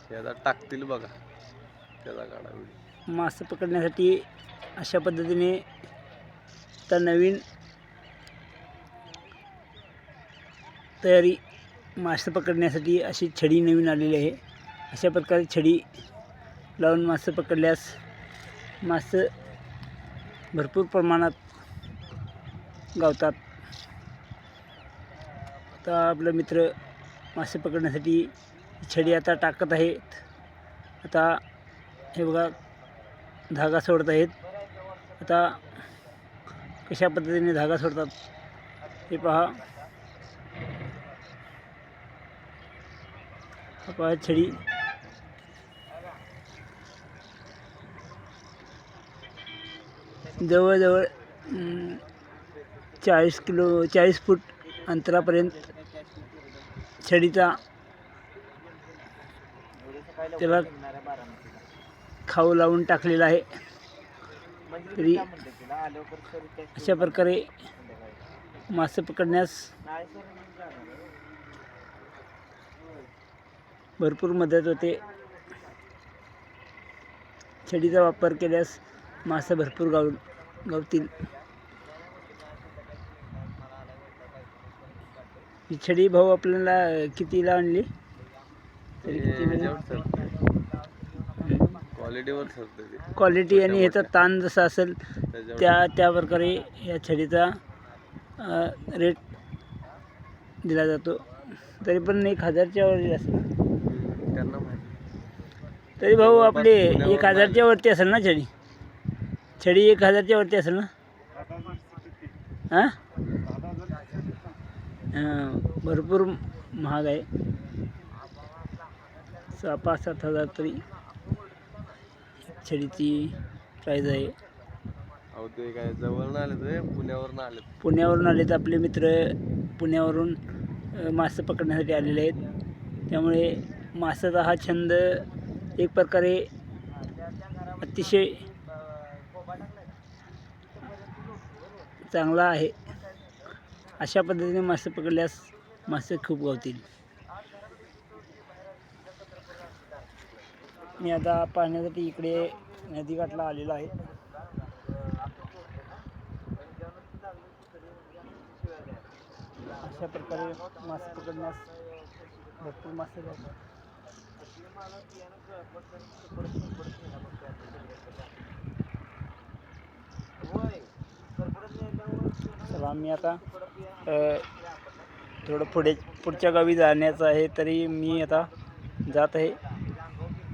हे आता टाकतील बघा, त्याचा काढा व्हिडिओ. मासे पकडण्यासाठी अशा पद्धतीने तर नवीन तयारी मासे पकडण्यासाठी अशी छडी नवीन आलेली आहे. अशा प्रकारे छडी लावून मासे पकडल्यास मासे भरपूर प्रमाणात गावतात. आता आपले मित्र मासे पकडण्यासाठी छडी आता टाकत आहेत. आता हे बघा धागा सोडत आहेत. आता कशा पद्धतीने धागा सोडतात हे पहा. पहा छडी जवळजवळ 40 फूट अंतरापर्यंत छडीचा त्याला खाऊ लावून टाकलेला आहे. तरी अशा प्रकारे मासे पकडण्यास भरपूर मदत होते. छडीचा वापर केल्यास मासे भरपूर गावतील. ही छडी भाऊ आपल्याला कितीला आणली? तरी क्वालिटीवर ठरते, क्वालिटी आणि ह्याचा ताण जसा असेल त्या प्रकारे या छडीचा रेट दिला जातो. तरी पण 1000च्या वर असेल त्यांना माहिती. तरी भाऊ आपले 1000च्या वरती असेल ना छडी? 1000च्या वरती असेल ना? हां, भरपूर महाग आहे. 5-7 हजार तरी छडीची प्राईज आहे. अहो ते काय जवळ आले, ते पुण्यावरून आलेत आपले मित्र. पुण्यावरून मासे पकडण्यासाठी आलेले आहेत. त्यामुळे माशाचा हा छंद एक प्रकारे अतिशय चांगला आहे. अशा पद्धतीने मासे पकडल्यास मासे खूप गावतील. मी आता पाहण्यासाठी इकडे नदीकाठला आलेलो आहे. अशा प्रकारे मासे पकडण्यास भरपूर मासे गावतात. चला मी आता थोडं पुढच्या गावी जाण्याचं आहे, तरी मी आता जात आहे.